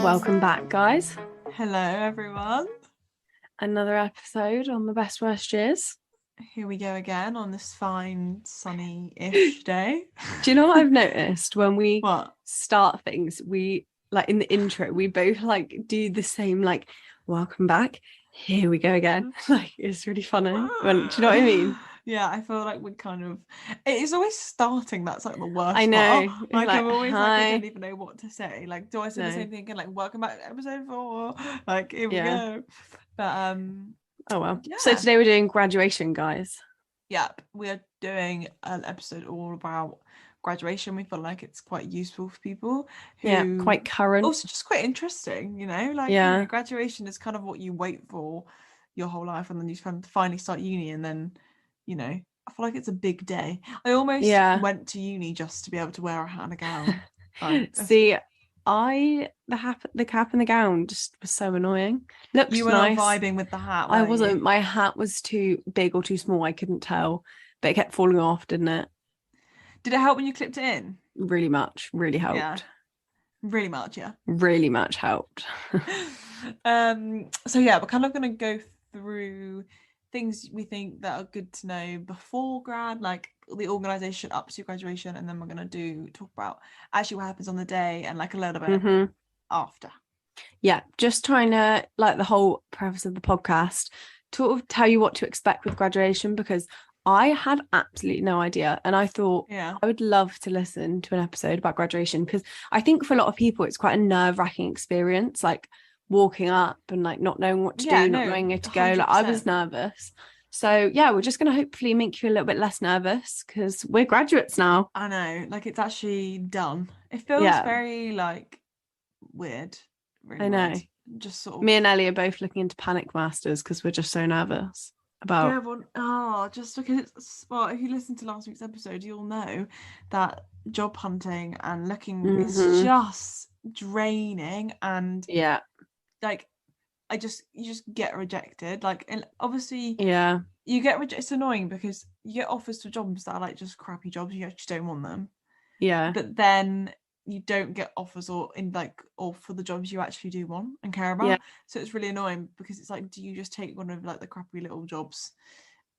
Welcome back, guys. Hello, everyone. Another episode on the Best Worst Years. Here we go again on this fine, sunny-ish day. Do you know what I've noticed? When we What? start things, we, like in the intro, we both like do the same, like, welcome back. Here we go again. Like, it's really funny. Do you know what I mean? Yeah, I feel like we kind of... It's always starting that's like the worst I know. part. Like I'm always like, I hi. don't even know what to say. Like, do I say the same thing again? Like, welcome back to episode 4. Like, here we go. But, oh well. yeah. So today we're doing graduation, guys. Yep, we are doing an episode all about graduation. We feel like it's quite useful for people who quite current. Also just quite interesting, you know, like you know, graduation is kind of what you wait for your whole life, and then you finally start uni, and then, you know, I feel like it's a big day. I almost went to uni just to be able to wear a hat and a gown. Like, see, the cap and the gown just was so annoying. Looked you were nice. not vibing with the hat. I wasn't. My hat was too big or too small. I couldn't tell, but it kept falling off, didn't it? Did it help when you clipped it in? Really much. Really helped. Yeah. Really much, yeah. Really much helped. So yeah, we're kind of going to go through things we think that are good to know before grad, like the organisation up to graduation, and then we're going to talk about actually what happens on the day and like a little bit after. Yeah, just trying to, like, the whole preface of the podcast, sort of tell you what to expect with graduation, because I had absolutely no idea, and I thought I would love to listen to an episode about graduation, because I think for a lot of people it's quite a nerve-wracking experience, like walking up and like not knowing what to do, not knowing where to go. 100%. Like, I was nervous. So yeah, we're just going to hopefully make you a little bit less nervous, because we're graduates now. I know, like it's actually done. It feels very like weird. Really I know. Weird. Just sort of... Me and Ellie are both looking into panic masters because we're just so nervous about... just because if you listen to last week's episode, you'll know that job hunting and looking is just draining, and like you just get rejected, like, and obviously you get rejected. It's annoying because you get offers for jobs that are like just crappy jobs, you actually don't want them, but then you don't get offers or for the jobs you actually do want and care about. So it's really annoying because it's like, do you just take one of like the crappy little jobs,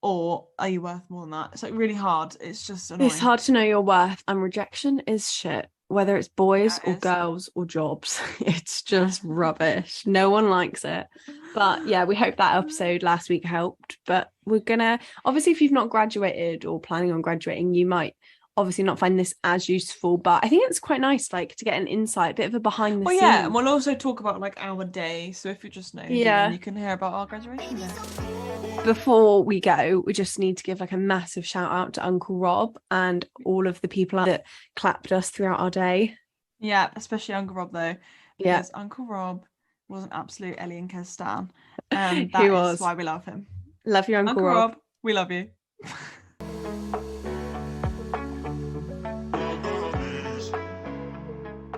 or are you worth more than that? It's like really hard. It's just annoying. It's hard to know your worth, and rejection is shit, whether it's boys or girls or jobs. It's just rubbish. No one likes it. But yeah, we hope that episode last week helped. But we're gonna, obviously, if you've not graduated or planning on graduating, you might obviously not find this as useful, but I think it's quite nice, like, to get an insight, a bit of a behind the scenes. Yeah, and we'll also talk about like our day, so if you're just nosy, then you can hear about our graduation day. Before we go, we just need to give like a massive shout out to Uncle Rob and all of the people that clapped us throughout our day. Yeah, especially Uncle Rob though, because Uncle Rob was an absolute Ellie and Kez stan, and that is why we love him. Love you, Uncle Rob. We love you.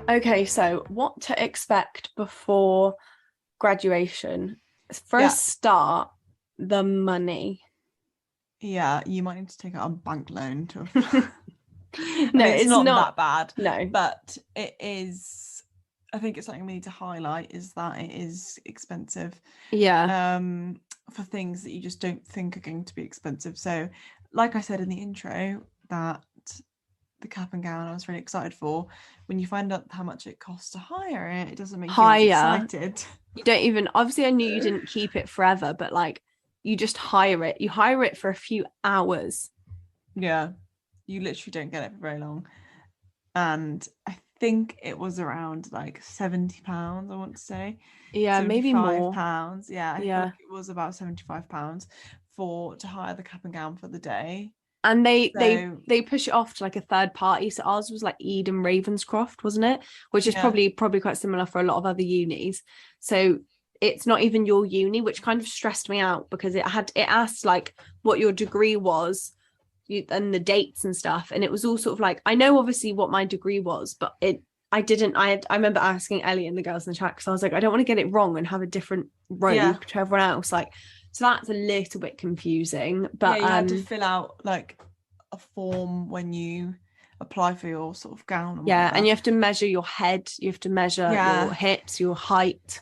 Okay, so what to expect before graduation? For a start, the money. Yeah, you might need to take out a bank loan to... No, it's not that bad. No. But it is... I think it's something we need to highlight, is that it is expensive. Yeah. For things that you just don't think are going to be expensive. So, like I said in the intro, that the cap and gown I was really excited for, when you find out how much it costs to hire it, it doesn't make you as excited. You don't even... Obviously, I knew you didn't keep it forever, but like, you just hire it. You hire it for a few hours. Yeah. You literally don't get it for very long. And I think it was around like £70, I want to say. Yeah, maybe more. £75. Yeah, I feel like it was about £75 to hire the cap and gown for the day. And they push it off to like a third party. So ours was like Eden Ravenscroft, wasn't it? Which is probably quite similar for a lot of other unis. So it's not even your uni, which kind of stressed me out, because it asked like what your degree was and the dates and stuff, and it was all sort of like, I know obviously what my degree was, but I remember asking Ellie and the girls in the chat, because I was like, I don't want to get it wrong and have a different robe to everyone else, like, so that's a little bit confusing. But you had to fill out like a form when you apply for your sort of gown and yeah, whatever. and you have to measure your head, you have to measure your hips, your height,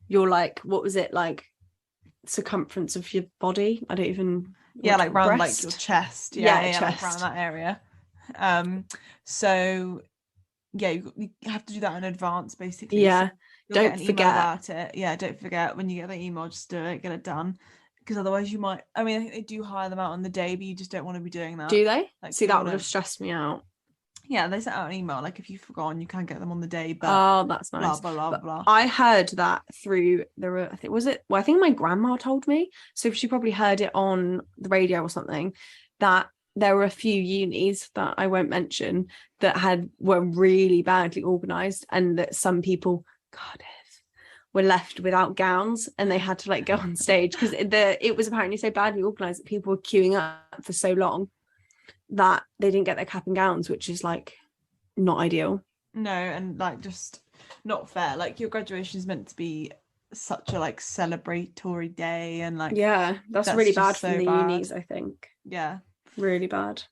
your like, what was it, like circumference of your body? I don't even like round breast? like your chest, chest. like around that area. So yeah, you have to do that in advance, basically. Yeah, so don't forget about it. Yeah, don't forget, when you get the email, just do it, get it done, because otherwise you might, I mean, I think they do hire them out on the day, but you just don't want to be doing that. Do they? Like, see, that would have stressed me out. Yeah, they sent out an email like, if you've forgotten, you can get them on the day, but oh, that's nice. Blah blah blah blah. I heard that through I think my grandma told me, so she probably heard it on the radio or something, that there were a few unis that I won't mention that were really badly organized, and that some people, were left without gowns, and they had to like go on stage because it was apparently so badly organized that people were queuing up for so long that they didn't get their cap and gowns, which is like not ideal. No, and like just not fair. Like, your graduation is meant to be such a like celebratory day, and like that's really bad from the unis, I think. Yeah, really bad.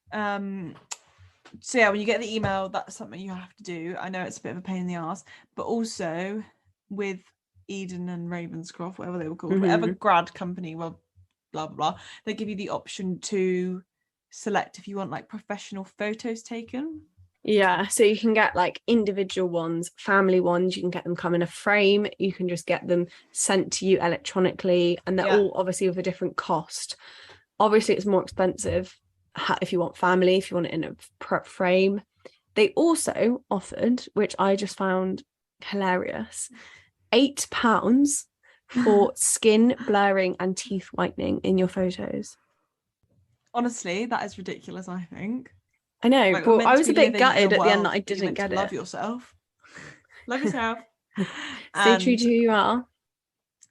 So yeah, when you get the email, that's something you have to do. I know it's a bit of a pain in the ass, but also with Eden and Ravenscroft, whatever they were called, whatever grad company, well, blah blah blah, they give you the option to select if you want like professional photos taken. Yeah, so you can get like individual ones, family ones, you can get them come in a frame, you can just get them sent to you electronically, and they're all obviously with a different cost. Obviously it's more expensive if you want family, if you want it in a frame. They also offered, which I just found hilarious, £8 for skin blurring and teeth whitening in your photos. Honestly, that is ridiculous, I think. I know, like, but I was a bit gutted at the end that I didn't get it. Love yourself. Love yourself. Stay true to who you are.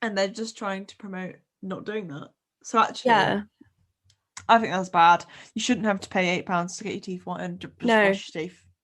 And they're just trying to promote not doing that. So actually, I think that's bad. You shouldn't have to pay £8 to get your teeth whitened. Just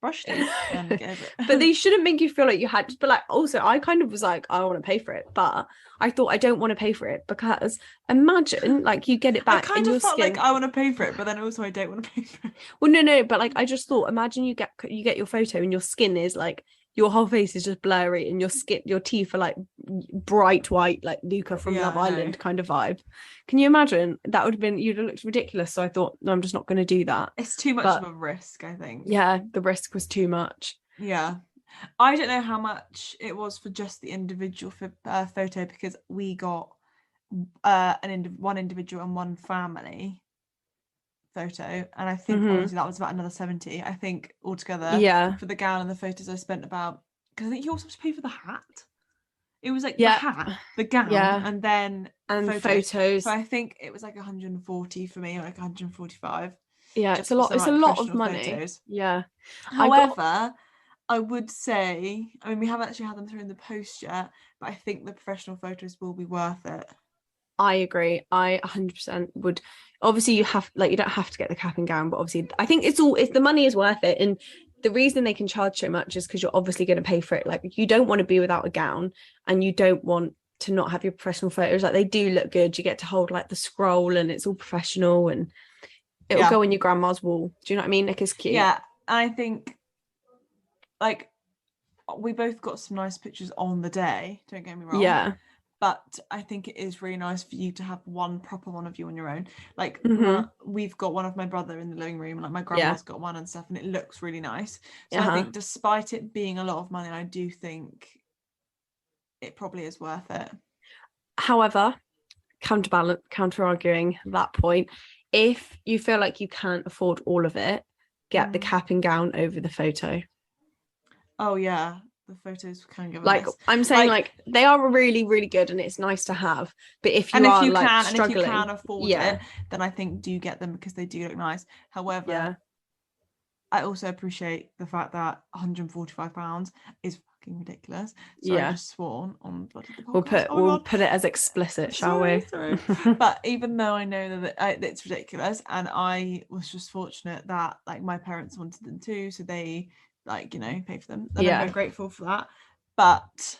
brush teeth and get over it. But they shouldn't make you feel like you had to. But like, also, I kind of was like, I want to pay for it, but I thought I don't want to pay for it, because imagine like you get it back. I kind of felt like I want to pay for it, but then also I don't want to pay for it. Well, no, but like I just thought, imagine you get your photo and your skin is like, your whole face is just blurry, and your teeth are like bright white, like Luca from Love Island kind of vibe. Can you imagine? That would have been, you'd have looked ridiculous. So I thought, no, I'm just not going to do that. It's too much of a risk, I think. Yeah, the risk was too much. Yeah. I don't know how much it was for just the individual photo, because we got one individual and one family photo, and I think honestly that was about another 70. I think altogether, for the gown and the photos, I spent about, because I think you also have to pay for the hat. It was like the hat, the gown, and then photos. So I think it was like 140 for me, or like 145. Yeah, it's a lot. It's a lot of money. Photos. Yeah. However, I would say, I mean, we haven't actually had them through in the post yet, but I think the professional photos will be worth it. I agree. I 100% would. Obviously, you don't have to get the cap and gown, but obviously, I think it's the money is worth it. And the reason they can charge so much is because you're obviously going to pay for it. Like, you don't want to be without a gown, and you don't want to not have your professional photos. Like, they do look good. You get to hold like the scroll, and it's all professional, and it'll go on your grandma's wall. Do you know what I mean? Like, it's cute. Yeah, I think like we both got some nice pictures on the day. Don't get me wrong. Yeah. But I think it is really nice for you to have one proper one of you on your own. Like, we've got one of my brother in the living room, and like my grandma's got one and stuff, and it looks really nice. So I think despite it being a lot of money, I do think it probably is worth it. However, counter arguing that point, if you feel like you can't afford all of it, get the cap and gown over the photo. Oh yeah. The photos can give like I'm saying, like they are really, really good, and it's nice to have. But if you can afford it, then I think do get them, because they do look nice. However, I also appreciate the fact that £145 is fucking ridiculous. So I just sworn on bloody podcast. We'll put it as explicit, shall we? Sorry. But even though I know that it's ridiculous, and I was just fortunate that like my parents wanted them too, so they pay for them. And I'm very grateful for that. But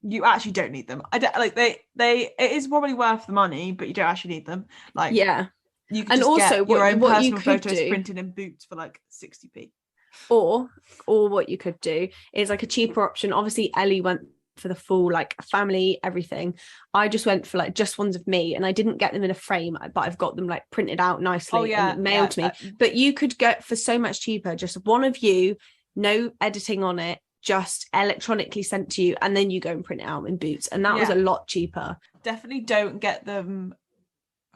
you actually don't need them. I don't like they it is probably worth the money, but you don't actually need them. Like, You can just also get your own personal photos printed in Boots for like 60p. Or what you could do is like a cheaper option. Obviously, Ellie went for the full like family everything. I just went for like just ones of me, and I didn't get them in a frame, but I've got them like printed out nicely and mailed to me. But you could get for so much cheaper just one of you, no editing on it, just electronically sent to you, and then you go and print it out in Boots, and that was a lot cheaper. Definitely don't get them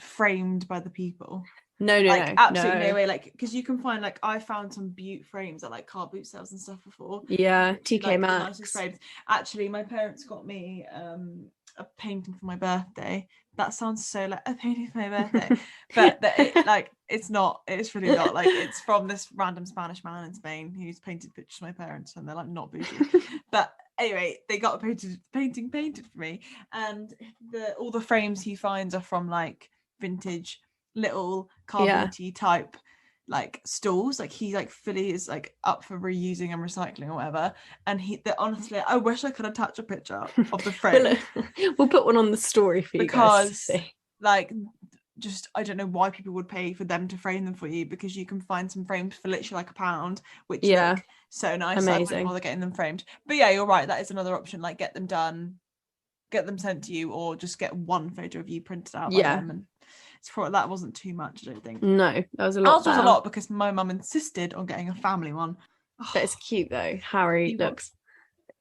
framed by the people. No, absolutely no way. Like, because you can find, like, I found some Butte frames at like car boot sales and stuff before. Yeah, TK like, Maxx. Frames. Actually, my parents got me a painting for my birthday. That sounds so like a painting for my birthday, but it's not. It's really not. Like, it's from this random Spanish man in Spain who's painted pictures of my parents, and they're like not bougie. But anyway, they got a painting painted for me, and all the frames he finds are from like vintage little car booty type like stalls. Like, he like fully is like up for reusing and recycling or whatever, and honestly, I wish I could attach a picture of the frame. We'll put one on the story for you guys to see. Like, just I don't know why people would pay for them to frame them for you, because you can find some frames for literally like £1, which look so nice. Amazing. So I wouldn't bother getting them framed. But yeah, you're right, that is another option. Like, get them done, get them sent to you, or just get one photo of you printed out by them. And it's probably, that wasn't too much, I don't think. No, that was a lot. Ours was a lot because my mum insisted on getting a family one. But it's cute though. Harry looks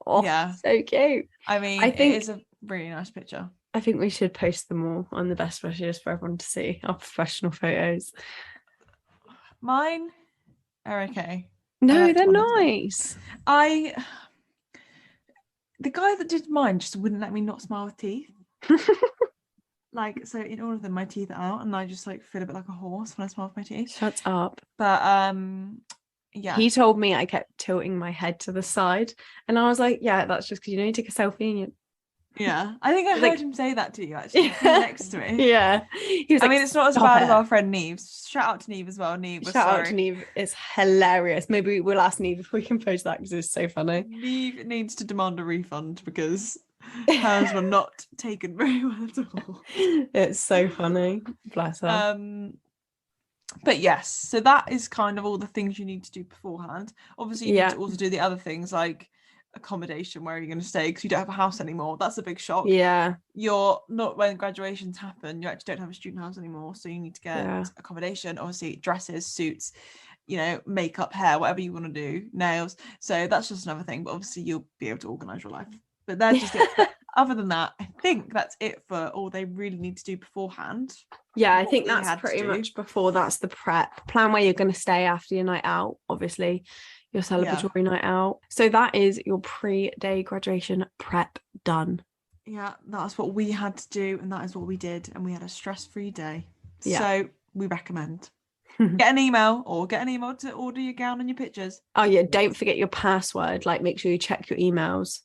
so cute. I mean, I think it is a really nice picture. I think we should post them all on the best wishes for everyone to see our professional photos. Mine are okay. No, they're nice. The guy that did mine just wouldn't let me not smile with teeth. Like, so in all of them, my teeth are out, and I just like feel a bit like a horse when I smile with my teeth. Shut up. But yeah. He told me I kept tilting my head to the side, and I was like, yeah, that's just because you take a selfie and you. Yeah, I think I heard him say that to you actually next to me. Yeah, he was. I mean, it's not as bad as our friend Neve. Shout out to Neve as well. Neve, shout out to Neve. It's hilarious. Maybe we'll ask Neve if we can post that because it's so funny. Neve needs to demand a refund because hers were not taken very well at all. It's so funny. Bless her. But yes, so that is kind of all the things you need to do beforehand. Obviously, you need to also do the other things like accommodation. Where are you going to stay, because you don't have a house anymore? That's a big shock. You're not, when graduations happen, you actually don't have a student house anymore, so you need to get accommodation, obviously dresses, suits, makeup, hair, whatever you want to do, nails. So that's just another thing, but obviously you'll be able to organize your life. But that's just it. Other than that, I think that's it for all they really need to do beforehand. Yeah, I think that's pretty much before. That's the prep. Plan where you're going to stay after your night out, obviously your celebratory night out. So that is your pre-day graduation prep done. Yeah, that's what we had to do, and that is what we did, and we had a stress-free day. So we recommend. Get an email to order your gown and your pictures. Oh yeah, don't forget your password. Like, make sure you check your emails.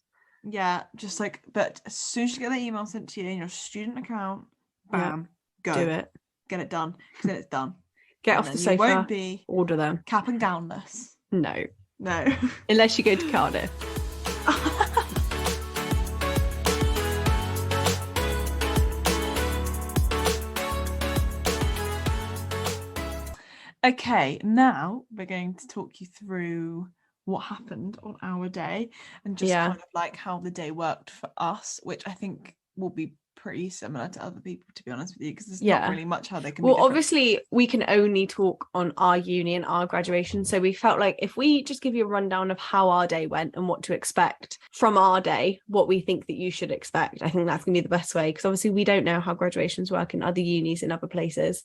Yeah, just like, but as soon as you get the email sent to you in your student account, bam, go do it, get it done, because then it's done. Get off the sofa. You won't be order them cap and gownless. No, unless you go to Cardiff. Okay, now we're going to talk you through what happened on our day and just kind of like how the day worked for us, which I think will be pretty similar to other people, to be honest with you, because there's not really much how they can be different. Obviously we can only talk on our uni and our graduation, so we felt like if we just give you a rundown of how our day went and what to expect from our day, what we think that you should expect, I think that's gonna be the best way, because obviously we don't know how graduations work in other unis in other places,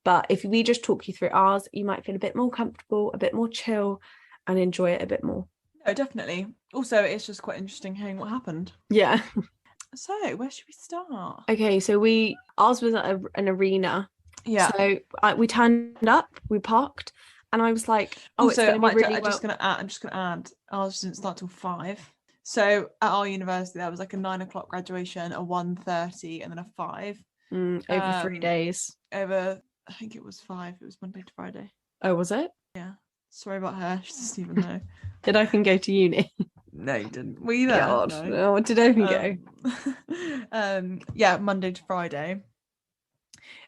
but if we just talk you through ours, you might feel a bit more comfortable, a bit more chill, and enjoy it a bit more. No, definitely. Also, it's just quite interesting hearing what happened. Yeah. So, where should we start? Okay, so ours was at an arena. Yeah. So we turned up, we parked, and I was like, "Oh, also, I'm just gonna add. Ours didn't start till 5. So at our university, there was like a 9 o'clock graduation, a 1:30, and then a 5. Over 3 days. I think it was 5. It was Monday to Friday. Oh, was it? Yeah. Sorry about her. She doesn't even know. Did Open go to uni? No, you didn't. Were you there? God. No. Oh, did Open go? Yeah, Monday to Friday.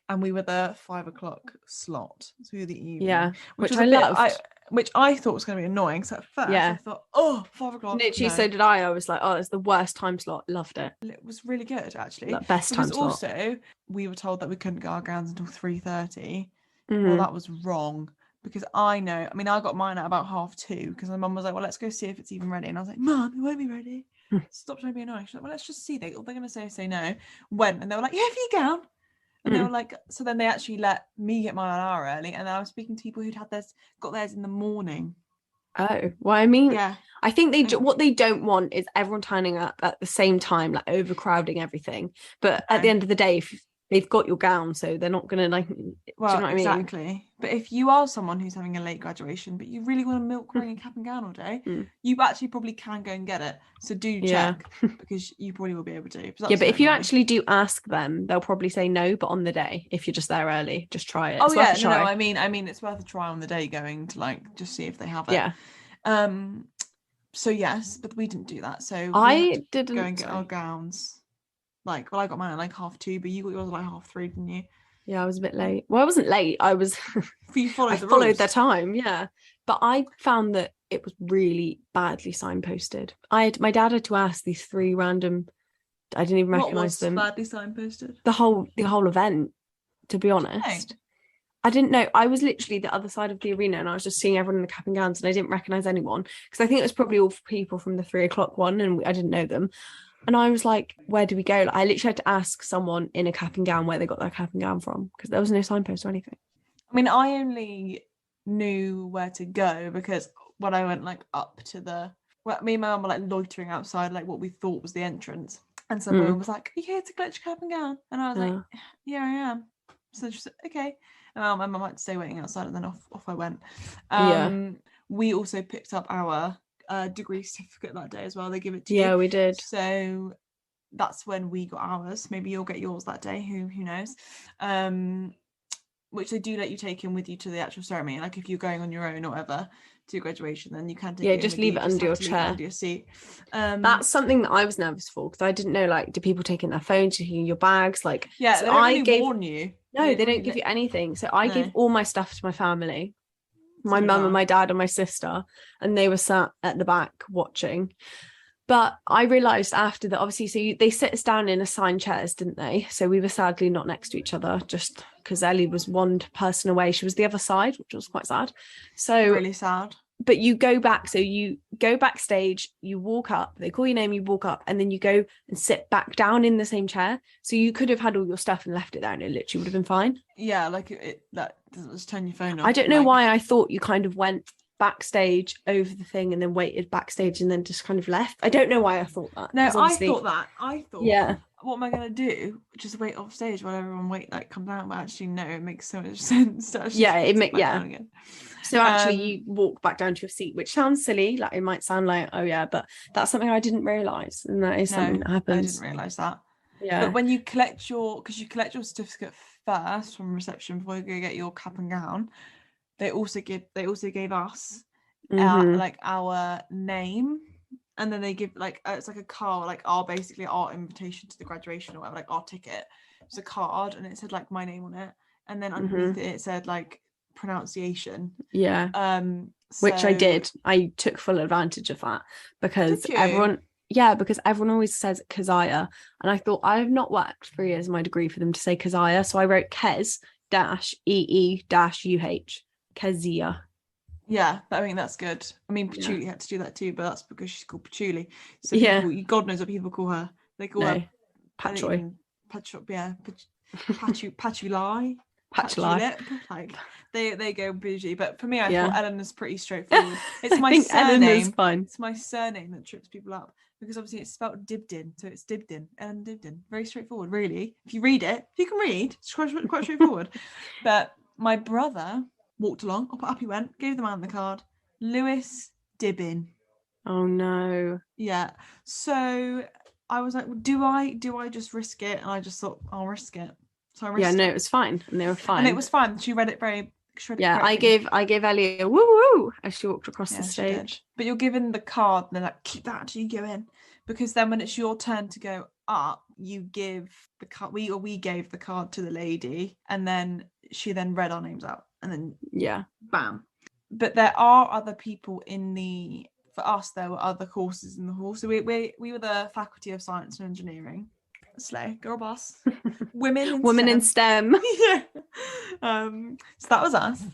and we were the 5 o'clock slot, so we were the evening. Yeah, which I loved. Which I thought was going to be annoying. So at first I thought, 5 o'clock. Literally, so did I. I was like, it's the worst time slot. Loved it. It was really good, actually. Like, best time slot. Because also, we were told that we couldn't get our gowns until 3:30. Well, that was wrong. Because I got mine at about 2:30, because my mum was like, well, let's go see if it's even ready. And I was like, Mum, it won't be ready. Stop trying to be annoying. She's like, well, let's just see. They're going to say no. Went, and they were like, yeah, for your gown. And they were like, so then they actually let me get mine an hour early, and then I was speaking to people who'd got theirs in the morning. Oh, well, I mean, I think what they don't want is everyone turning up at the same time, like overcrowding everything. But at the end of the day, if they've got your gown, so they're not gonna do you know what I mean? Exactly. But if you are someone who's having a late graduation, but you really want to milk wearing a cap and gown all day, you actually probably can go and get it. So do check, because you probably will be able to. But if you actually do ask them, they'll probably say no. But on the day, if you're just there early, just try it. Oh yeah, no. I mean, it's worth a try on the day, going to like just see if they have it. Yeah. So yes, but we didn't do that. So I didn't go and get our gowns. I got mine at like 2:30, but you got yours at like 3:30, didn't you? Yeah, I was a bit late. Well, I wasn't late. I was. You followed I followed their time. Yeah, but I found that it was really badly signposted. My dad had to ask these 3 random. I didn't even recognise them. What was badly signposted? The whole event. To be honest, I didn't know. I was literally the other side of the arena, and I was just seeing everyone in the cap and gowns, and I didn't recognise anyone, because I think it was probably all people from the 3 o'clock one, and I didn't know them. And I was like, where do we go? Like, I literally had to ask someone in a cap and gown where they got their cap and gown from, because there was no signpost or anything. I mean, I only knew where to go because when I went like up to me and my mum were like loitering outside like what we thought was the entrance, and someone was like, are you here to collect your cap and gown? And I was like, yeah, I am. So she said, okay. And my mum had to stay waiting outside, and then off I went. We also picked up our degree certificate that day as well. They give it to you. Yeah, we did. So that's when we got ours. Maybe you'll get yours that day. Who knows? Which they do let you take in with you to the actual ceremony. Like if you're going on your own or whatever to your graduation, then you can take it. Just leave it under your chair, under your seat. That's something that I was nervous for, because I didn't know, like, do people take in their phones, taking your bags? Like, yeah, so they don't really warn you. No, they don't give you anything. So I gave all my stuff to my family, my mum and my dad and my sister, and they were sat at the back watching. But I realised after that, obviously, they sit us down in assigned chairs, didn't they? So we were sadly not next to each other, just because Ellie was one person away. She was the other side, which was quite sad. So really sad. But you go back, so you go backstage, you walk up, they call your name, you walk up, and then you go and sit back down in the same chair. So you could have had all your stuff and left it there, and it literally would have been fine. Yeah, like that doesn't just turn your phone off. I don't know why I thought you kind of went backstage over the thing and then waited backstage and then just kind of left. I don't know why I thought that. No, I thought yeah, what am I gonna do, just wait off stage while everyone comes out? But actually no, it makes so much sense. So actually you walk back down to your seat, which sounds silly, like it might sound like, oh yeah, but that's something I didn't realise, and that is something that happens. I didn't realise that. Yeah, but when you collect your certificate first from reception before you go get your cap and gown, they also gave us like our name, and then they give like it's like a card, like basically our invitation to the graduation or whatever, like our ticket. It's a card, and it said like my name on it, and then underneath it said like pronunciation. Which I did. I took full advantage of that, because everyone always says Keziah, and I thought, I have not worked 3 years in my degree for them to say Keziah, so I wrote Kez -EE-UH. Kezia. Yeah, I mean that's good. I mean Patchouli had to do that too, but that's because she's called Patchouli. So people, God knows what people call her. They call her Patchouli. Patchouli. Like they go bougie. But for me, I thought Eleanor's pretty straightforward. It's my surname. Fine. It's my surname that trips people up, because obviously it's spelled Dibdin, so it's Dibdin. Ellen Dibdin. Very straightforward, really. If you read it, if you can read, it's quite straightforward. But my brother walked along, up he went, gave the man the card. Lewis Dibbin. Oh no. Yeah. So I was like, well, do I just risk it? And I just thought, I'll risk it. So I risked it. It was fine. And they were fine. And it was fine. She read it very I gave Ellie a woo woo as she walked across the stage. But you're given the card and they're like, keep that until you go in. Because then when it's your turn to go up, you give the card, we gave the card to the lady, and then she then read our names out, and then bam. But there are other people for us there were other courses in the hall. So we were the Faculty of Science and Engineering. Slay, girl boss. Women in STEM. Yeah. So that was us.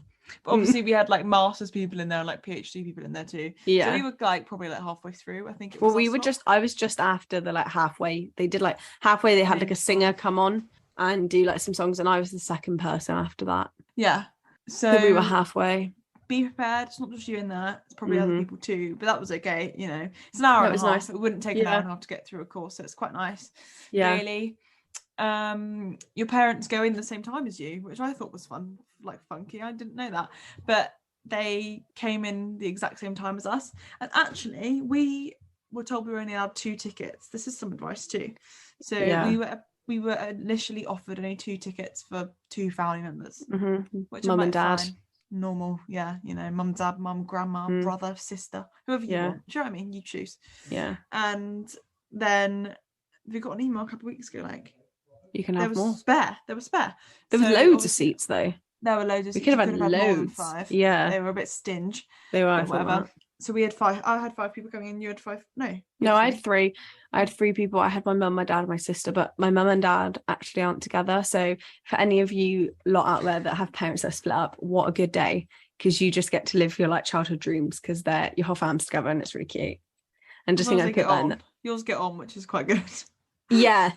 But obviously we had like masters people in there and like PhD people in there too. Yeah. So we were like probably like halfway through, I think it was. Well, I was just after the like halfway. They did like halfway, they had like a singer come on and do like some songs, and I was the second person after that. Yeah. So we were halfway. Be prepared, it's not just you in there, it's probably other people too, but that was okay, you know. It's an hour and a half. Nice. It wouldn't take an hour and a half to get through a course, so it's quite nice. Yeah. Really. Your parents go in the same time as you, which I thought was fun, like funky. I didn't know that. But they came in the exact same time as us. And actually, we were told we were only allowed 2 tickets. This is some advice too. So we were initially offered only 2 tickets for 2 family members, which mum and dad. Fine. Normal, yeah, you know, mum, dad, mum, grandma, brother, sister, whoever you want. Do you know what I mean? You choose. Yeah. And then we got an email a couple of weeks ago, like, you can have more. There was spare. There was loads of seats though. There were loads of seats. We could have had loads. More than 5. Yeah. They were a bit stingy. They were, whatever. So we had 5. I had 5 people coming in. You had 5. No, I had 3. I had 3 people. I had my mum, my dad, and my sister, but my mum and dad actually aren't together. So for any of you lot out there that have parents that are split up, what a good day, because you just get to live your like childhood dreams because they're your whole family's together and it's really cute. And just think I put that in. Yours get on, which is quite good. Yeah,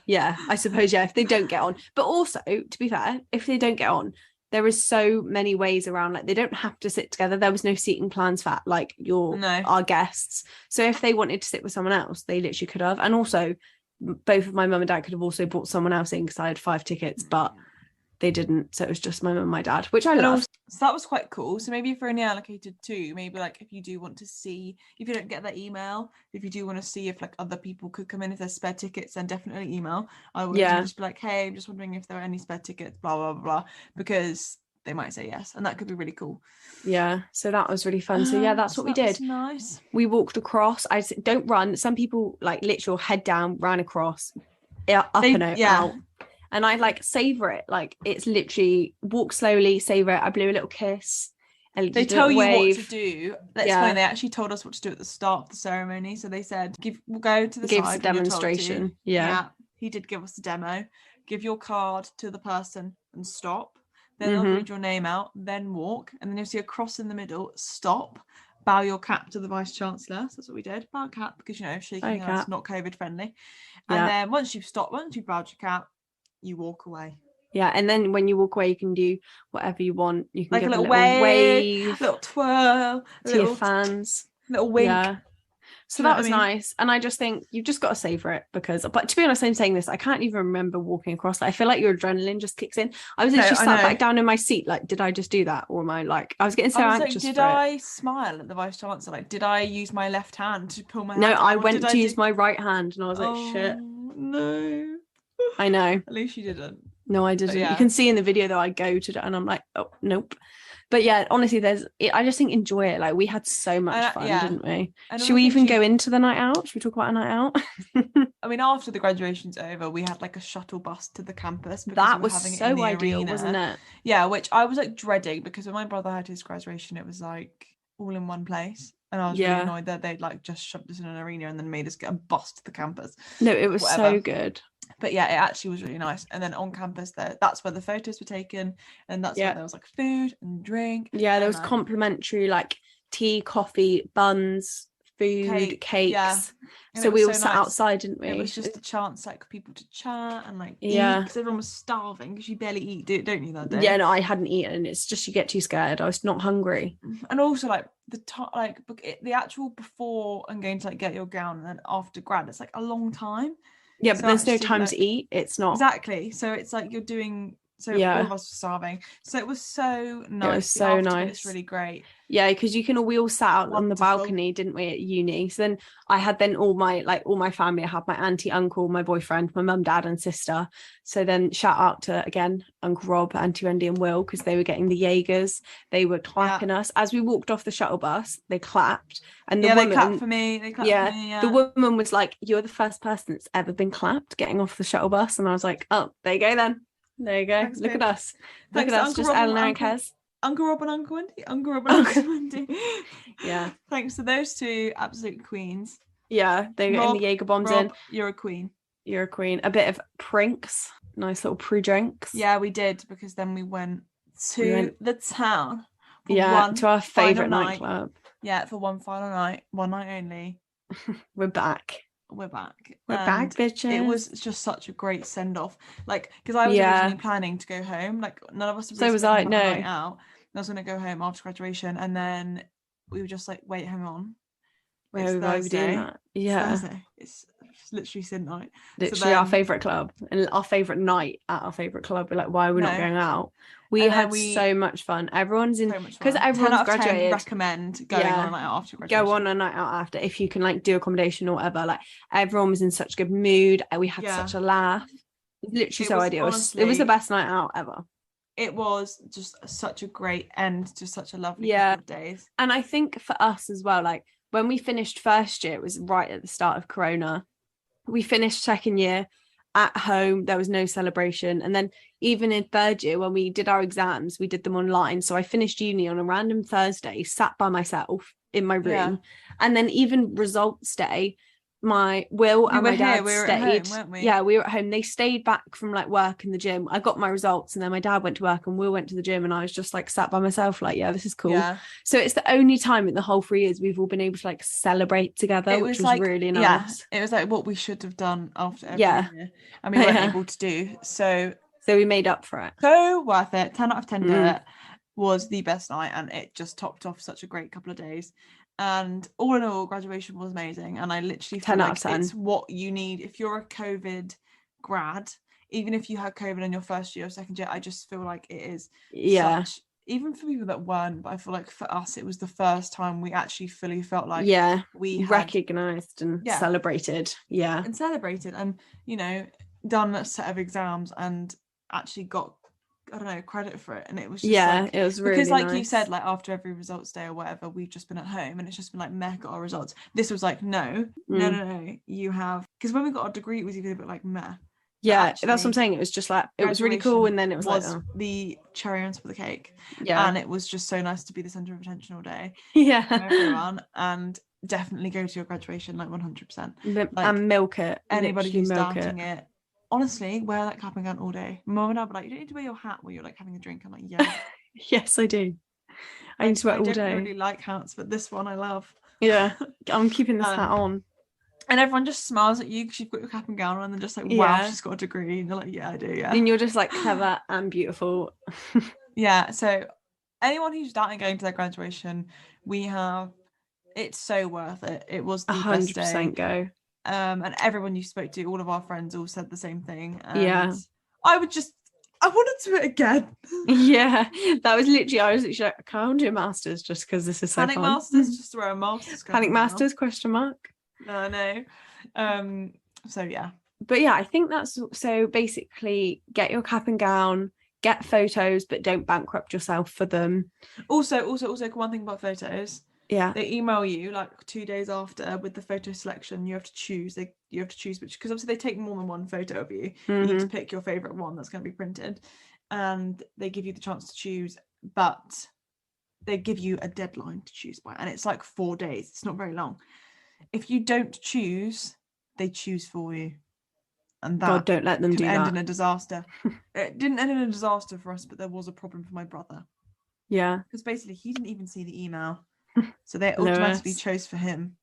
I suppose, if they don't get on. But also, to be fair, if they don't get on, there is so many ways around, like they don't have to sit together. There was no seating plans for like our guests. So if they wanted to sit with someone else, they literally could have. And also both of my mum and dad could have also brought someone else in because I had 5 tickets, but they didn't. So it was just my mum and my dad, which I loved. So that was quite cool. So maybe if you're only allocated 2, maybe like if you do want to see, if you don't get that email, if you do want to see if like other people could come in, if there's spare tickets, then definitely email. I would just be like, hey, I'm just wondering if there are any spare tickets, blah, blah, blah, because they might say yes. And that could be really cool. Yeah. So that was really fun. So that's what we did. Nice. We walked across. I said, don't run. Some people like literal head down, ran across, out. And I like savor it. Like it's literally walk slowly, savor it. I blew a little kiss. They tell you what to do. That's fine. They actually told us what to do at the start of the ceremony. So they said, we'll go to the side. Give us a demonstration. Yeah. He did give us a demo. Give your card to the person and stop. Then they'll read your name out, then walk. And then you'll see a cross in the middle. Stop. Bow your cap to the Vice Chancellor. So that's what we did. Bow cap because, shaking hands not COVID friendly. And then once you've bowed your cap, you walk away. Yeah, and then when you walk away, you can do whatever you want. You can like give a little wave, a little twirl, to your fans, little wink. Yeah. So that was nice, and I just think you've just got to savor it but to be honest, I'm saying this, I can't even remember walking across. Like, I feel like your adrenaline just kicks in. I was literally sat back down in my seat. Like, did I just do that, or am I like? I was getting so anxious. Did I smile at the Vice Chancellor? Like, did I use my left hand to pull my? No, I went to use my right hand, and I was like, shit. No. I know. At least you didn't. No, I didn't. You can see in the video that I go to, and I'm like, oh, nope. But yeah, honestly, I just think enjoy it. Like, we had so much fun, didn't we? Should we even go into the night out? Should we talk about a night out? I mean, after the graduation's over, we had like a shuttle bus to the campus. That was so ideal, wasn't it? Yeah, which I was like dreading because when my brother had his graduation, it was like all in one place. And I was really annoyed that they'd like just shoved us in an arena and then made us get a bus to the campus. No, it was so good. But yeah, it actually was really nice. And then on campus that's where the photos were taken, and that's where there was like food and drink. Yeah, there was complimentary like tea, coffee, buns, food, cakes. Yeah. So we all sat outside, didn't we? It was just a chance like people to chat and like eat, because everyone was starving because you barely eat, don't you, that day? Yeah, no, I hadn't eaten. It's just you get too scared. I was not hungry. And also like the actual before and going to like get your gown and then after grad, it's like a long time. Yeah, but there's no time to eat. It's not exactly. So it's like you're doing So all of us were starving. So it was so nice. It was so nice. It's really great. Yeah, because we all sat out on the balcony, didn't we, at uni? So then I had all my family. I had my auntie, uncle, my boyfriend, my mum, dad, and sister. So then shout out to, again, Uncle Rob, Auntie Wendy, and Will, because they were getting the Jaegers. They were clapping us as we walked off the shuttle bus. They clapped, and the woman, they clapped for me. They clapped for me. Yeah, the woman was like, "You're the first person that's ever been clapped getting off the shuttle bus," and I was like, "Oh, there you go then. There you go. Thanks, Look babe. at us. Thanks, Look at us, just Eleanor and Kez." Uncle Rob and Uncle Wendy. Uncle Rob and Uncle Wendy. Yeah. Thanks to those two absolute queens. Yeah, they're getting the Jaeger bombs in. You're a queen. You're a queen. A bit of prinks. Nice little pre-drinks. Yeah, we did, because then we went to the town. To our favourite nightclub. Yeah, for one final night. One night only. We're back. We're back, bitches. It was just such a great send-off, like, because I was originally planning to go home, like none of us so was I. No, night out. I was going to go home after graduation, and then we were just like, wait, hang on, why are we doing that? Yeah, Thursday. It's literally sin night, literally our favourite club and our favourite night at our favourite club. We're like, why are we not going out? We had so much fun. Everyone's in, because everyone's graduated. Recommend going on a night out after graduation. Go on a night out after, if you can, like, do accommodation or whatever. Like, everyone was in such good mood. We had such a laugh. Literally so ideal. Honestly, it was the best night out ever. It was just such a great end to such a lovely couple of days. And I think for us as well, like, when we finished first year, it was right at the start of Corona. We finished second year at home. There was no celebration. And then even in third year, when we did our exams, we did them online. So I finished uni on a random Thursday, sat by myself in my room. And then even results day, my Will and my dad stayed. At home, weren't we? Yeah, we were at home. They stayed back from like work in the gym. I got my results, and then my dad went to work and Will went to the gym, and I was just like sat by myself, like, yeah, this is cool. So it's the only time in the whole 3 years we've all been able to like celebrate together, which was like, really nice. It was like what we should have done after every year, and we weren't able to do. So we made up for it. So worth it. 10 out of 10 it was the best night, and it just topped off such a great couple of days. And all in all, graduation was amazing, and I literally feel 10 out like of 10. It's what you need if you're a COVID grad. Even if you had COVID in your first year or second year, I just feel like it is such, even for people that weren't, but I feel like for us it was the first time we actually fully felt like we had recognised and celebrated and, you know, done a set of exams and actually got, I don't know, credit for it. And it was just it was really because, like nice. You said, like after every results day or whatever, we've just been at home and it's just been like, meh, got our results. This was like, no, you have, because when we got our degree, it was even a bit like, meh. That's what I'm saying. It was just like, it was really cool, and then it was like the cherry on top of the cake. And it was just so nice to be the centre of attention all day. For everyone. And definitely go to your graduation, like 100%. And milk it. Anybody who's starting it. Honestly, wear that cap and gown all day. Mum and Dad were like, you don't need to wear your hat while you're like having a drink. I'm like, yeah. Yes, I do. I need to wear it all day. I don't really like hats, but this one I love. Yeah, I'm keeping this hat on. And everyone just smiles at you because you've got your cap and gown on, and they're just like, wow, she's got a degree. And you're like, yeah, I do, yeah. And you're just like clever and beautiful. So anyone who's starting going to their graduation, it's so worth it. It was the 100% best day. Go. And everyone you spoke to, all of our friends all said the same thing. And I wanted to do it again. That was literally, I was literally like, can't do a masters just because this is so Panic fun. Masters, just throw a masters. Panic Masters, question mark. No, no. So yeah. But yeah, I think that's, so basically get your cap and gown, get photos, but don't bankrupt yourself for them. Also, one thing about photos. Yeah. They email you like 2 days after with the photo selection. You have to choose. Which, because obviously they take more than one photo of you. You need to pick your favourite one that's going to be printed, and they give you the chance to choose, but they give you a deadline to choose by, and it's like 4 days. It's not very long. If you don't choose, they choose for you, and that God, don't let them do that. End in a disaster. It didn't end in a disaster for us, but there was a problem for my brother. Yeah, because basically he didn't even see the email. So they automatically chose for him.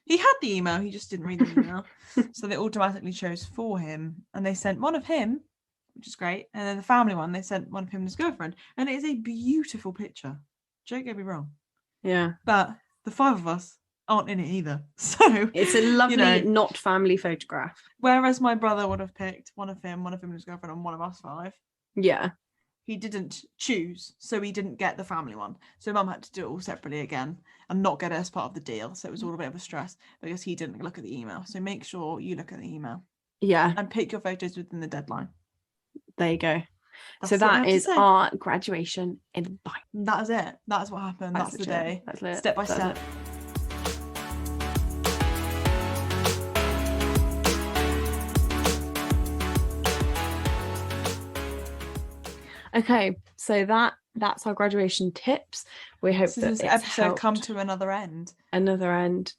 He had the email, he just didn't read the email. So they automatically chose for him, and they sent one of him, which is great, and then the family one, they sent one of him and his girlfriend, and it is a beautiful picture. Don't get me wrong. Yeah. But the 5 of us aren't in it either. So it's a lovely not family photograph. Whereas my brother would have picked one of him and his girlfriend, and one of us 5. Yeah. He didn't choose, so he didn't get the family one. So Mum had to do it all separately again and not get it as part of the deal. So it was all a bit of a stress because he didn't look at the email. So make sure you look at the email. Yeah. And pick your photos within the deadline. There you go. So that is our graduation advice. That is it. That is what happened. That's the day. That's it. Step by step. Okay, so that's our graduation tips. We hope that this episode come to another end. Yeah,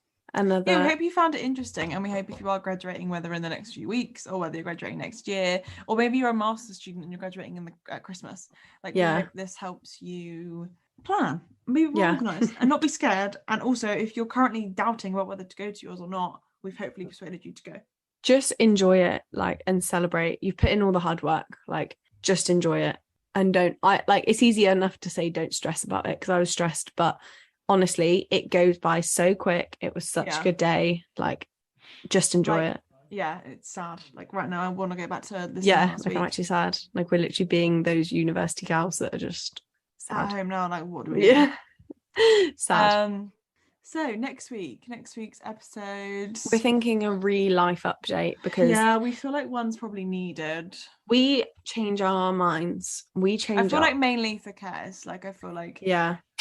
we hope you found it interesting, and we hope if you are graduating, whether in the next few weeks or whether you're graduating next year, or maybe you're a master's student and you're graduating at Christmas, we hope this helps you plan, be more organised, and not be scared. And also, if you're currently doubting about whether to go to yours or not, we've hopefully persuaded you to go. Just enjoy it, and celebrate. You've put in all the hard work, just enjoy it, and it's easier enough to say don't stress about it, because I was stressed, but honestly, it goes by so quick. It was such a good day. Just enjoy it. Yeah, it's sad. Right now, I want to go back to this. Yeah, I'm actually sad. We're literally being those university gals that are just sad. At home now. What do we do? Sad. So next week's episode, we're thinking a real life update, because we feel like one's probably needed. We change our minds. I feel like mainly for Kez. I feel like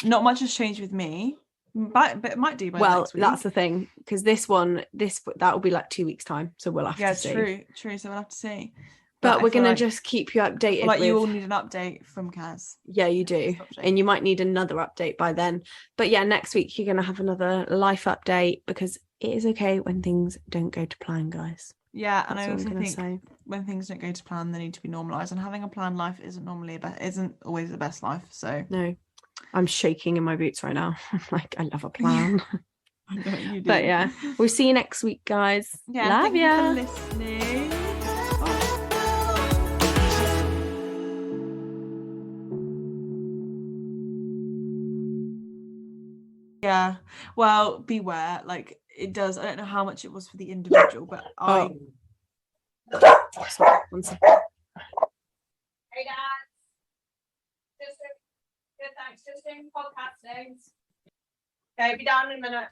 not much has changed with me, but it might do by next week. That's the thing, because that will be 2 weeks time, so we'll have to see. True. So we'll have to see. But we're going to just keep you updated. You all need an update from Kez. Yeah, you do. And you might need another update by then. But yeah, next week you're going to have another life update, because it is okay when things don't go to plan, guys. Yeah, and I also think when things don't go to plan, they need to be normalised. And having a planned life isn't always the best life. So no, I'm shaking in my boots right now. I love a plan. I know you do. But yeah, we'll see you next week, guys. Yeah, love you for listening. Yeah, well, beware. It does. I don't know how much it was for the individual, but Sorry, 1 second. Hey guys, good. Thanks. Just doing podcast names. Okay, be down in a minute.